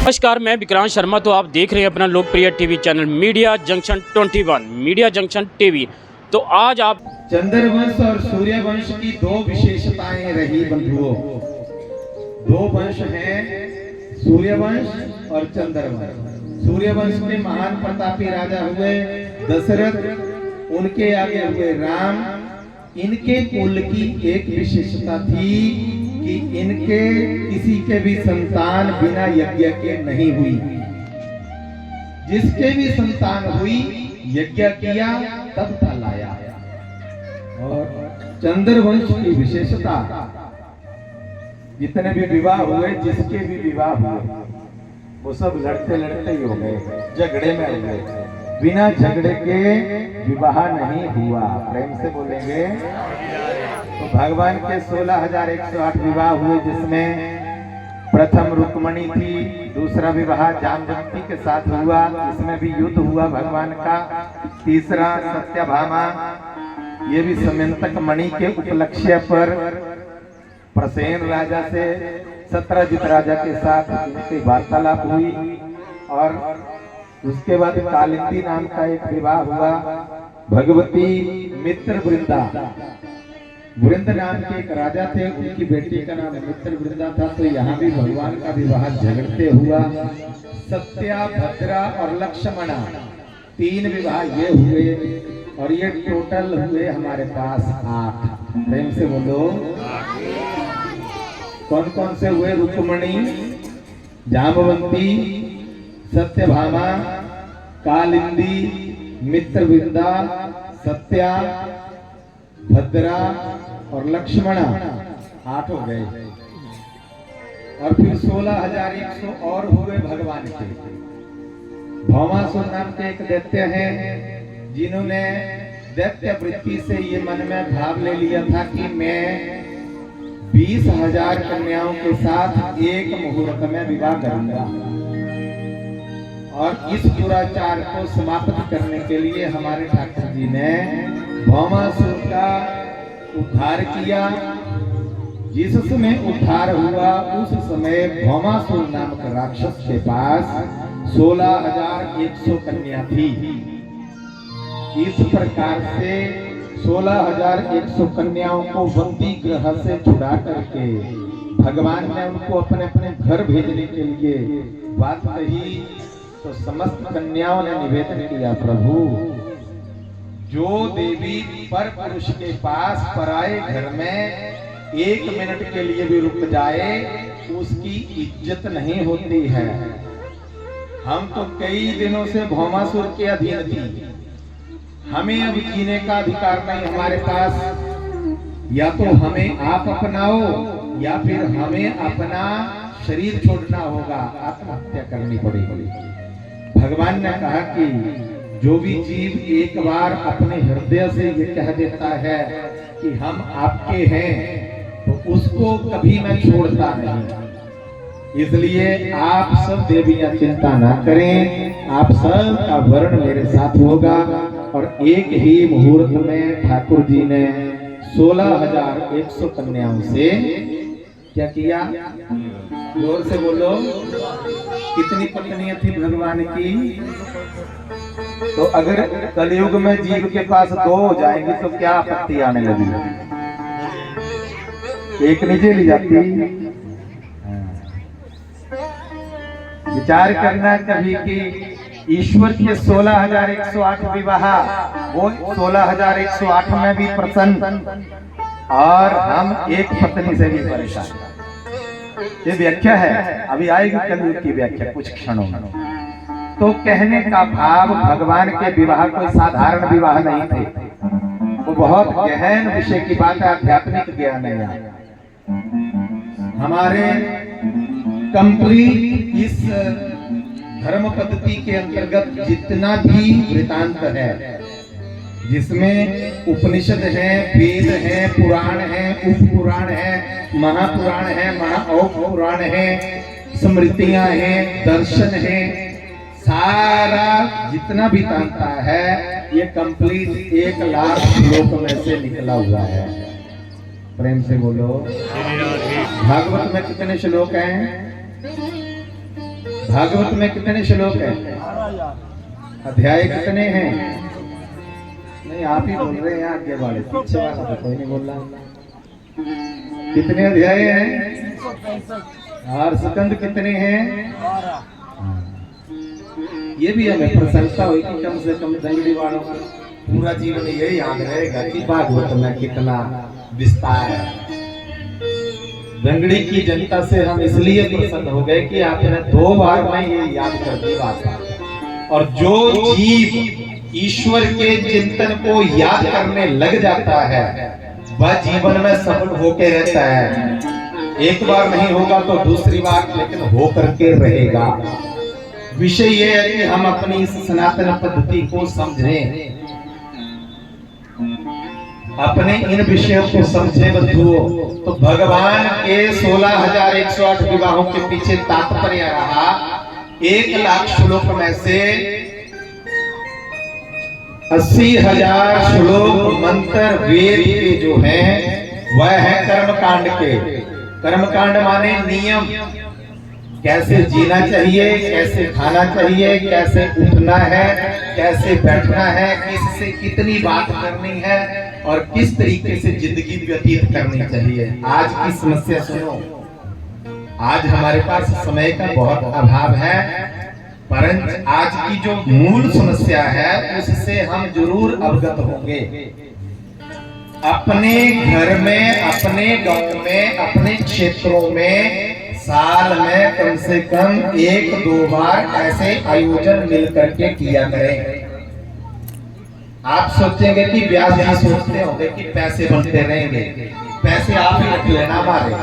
नमस्कार, मैं विक्रांत शर्मा। तो आप देख रहे हैं अपना लोकप्रिय TV channel media junction 21 media junction TV. तो आज आप चंद्रवंश और सूर्यवंश की दो विशेषताएं रही बंधुओं। दो वंश हैं, सूर्यवंश और चंद्रवंश। सूर्यवंश के महान प्रतापी राजा हुए दशरथ, उनके आगे हुए राम। इनके कुल की एक विशेषता थी कि इनके किसी के भी संतान बिना यज्ञ के नहीं हुई। जिसके भी संतान हुई यज्ञ किया तब फल आया। और चंद्रवंश की विशेषता, जितने भी विवाह हुए, जिसके भी विवाह हुए, वो सब लड़ते लड़ते ही हो गए, झगड़े में हो गए। बिना झगड़े के विवाह नहीं हुआ। प्रेम से बोलेंगे तो भगवान के 16,108 विवाह हुए, जिसमें प्रथम रुक्मणी थी, दूसरा विवाह जामवंती के साथ हुआ, इसमें भी युद्ध हुआ भगवान का। तीसरा सत्यभामा, ये भी समंतक मणि के उपलक्ष्य पर प्रसेन राजा से सत्रजित राजा के साथ उनकी वार्तालाप हुई। और उसके बाद कालिंदी नाम का एक विवाह हुआ। भगवती मित्र वृंदा, वृंद नाम के एक राजा थे, उनकी बेटी का नाम मित्र वृंदा था। तो यहाँ भी भगवान का विवाह झगड़ते हुआ। सत्या, भद्रा और लक्ष्मणा, 3 विवाह ये हुए। और ये टोटल हुए हमारे पास 8। प्रेम से बोलो, कौन कौन से हुए? रुक्मणी, जामवंती, सत्यभामा, कालिंदी, मित्रवृंदा, सत्या, भद्रा और लक्ष्मणा, 8 हो गए। और फिर 16,100 और हुए भगवान के। भौमासुर नाम के एक दैत्य हैं, जिन्होंने दैत्य वृत्ति से ये मन में भाव ले लिया था कि मैं 20,000 कन्याओं के साथ एक मुहूर्त में विवाह करूंगा। और इस दुराचार को समाप्त करने के लिए हमारे ठाकुर जी ने भौमासुर का उद्धार किया। जिस समय उद्धार हुआ, उस समय भौमासुर नामक राक्षस के पास 16,100 कन्या थी। इस प्रकार से 16,100 कन्याओं को बंदी गृह से छुड़ा करके भगवान ने उनको अपने अपने घर भेजने के लिए बात कही। तो समस्त कन्याओं ने निवेदन किया, प्रभु, जो देवी पर पुरुष के पास पराए घर में 1 मिनट के लिए भी रुक जाए, उसकी इज्जत नहीं होती है। हम तो कई दिनों से भौमासुर के अधीन थी, हमें अब जीने का अधिकार नहीं हमारे पास। या तो हमें आप अपनाओ या फिर हमें अपना शरीर छोड़ना होगा, आत्महत्या करनी पड़ेगी। भगवान ने कहा कि जो भी जीव एक बार अपने हृदय से ये कह देता है कि हम आपके हैं, तो उसको कभी मैं छोड़ता नहीं। इसलिए आप सब देवियां चिंता ना करें, आप सब का वर्ण मेरे साथ होगा। और एक ही मुहूर्त में ठाकुर जी ने 16,100 कन्याओं से क्या किया? जोर से बोलो, कितनी पत्नियां थी भगवान की? तो अगर कलयुग में जीव के पास 2 हो जाएंगी तो क्या आपत्ति आने लगी? एक नीचे ली जाती। विचार करना कभी कि ईश्वर के 16,108 विवाह, वो 16,108 में भी प्रसन्न, और हम एक पत्नी से भी परेशान। ये व्याख्या है, अभी आएगी कलयुग की व्याख्या कुछ क्षणों में। तो कहने का भाव, भगवान के विवाह कोई साधारण विवाह नहीं थे, वो बहुत गहन विषय की बात है, आध्यात्मिक ज्ञान है। हमारे कंप्लीट इस धर्म पद्धति के अंतर्गत जितना भी वृतांत है, जिसमें उपनिषद है, वेद है, पुराण है, उपपुराण है, महापुराण है, महापुराण है, स्मृतियां हैं, दर्शन है, सारा जितना भी तांता है, ये कंप्लीट 1,00,000 श्लोक में से निकला हुआ है। प्रेम से बोलो। भागवत में कितने श्लोक हैं? भागवत में कितने श्लोक हैं? अध्याय कितने हैं? नहीं, आप ही बोल रहे हैं, आगे वाले, पीछे वाला तो कोई नहीं बोल रहा। कितने अध्याय हैं? और स्कंद कितने हैं? ये भी हमें प्रसन्नता हुई कि कम से कम दंगड़ी वालों को पूरा जीवन यही याद रहेगा कि भागवत में कितना विस्तार है। दंगड़ी की जनता से हम इसलिए प्रसन्न हो गए कि आपने 2 बार में ये याद कर दी बात। और जो जीव ईश्वर के चिंतन को याद करने लग जाता है वह जीवन में सफल होकर रहता है। एक बार नहीं होगा तो दूसरी बार लेकिन हो करके रहेगा। विषय ये है कि हम अपनी इस सनातन पद्धति को समझें, अपने इन विषयों को समझे बंधुओं। तो भगवान के 16,108 विवाहों के पीछे तात्पर्य रहा 1,00,000 श्लोक में से 80,000 श्लोक मंत्र वेद के जो हैं वह है कर्मकांड के। कर्मकांड माने नियम, कैसे जीना चाहिए, कैसे खाना चाहिए, कैसे उठना है, कैसे बैठना है, किससे कितनी बात करनी है और किस तरीके से जिंदगी व्यतीत करनी चाहिए। आज की समस्या सुनो, आज हमारे पास समय का बहुत अभाव है, परंतु आज की जो मूल समस्या है उससे हम जरूर अवगत होंगे। अपने घर में, अपने गांव में, अपने क्षेत्रों में साल में कम से कम 1-2 बार ऐसे आयोजन मिल करके किया करें। आप सोचेंगे कि व्यास जी सोचते होंगे कि पैसे बनते रहेंगे, पैसे आप ही रख लेना हमारे।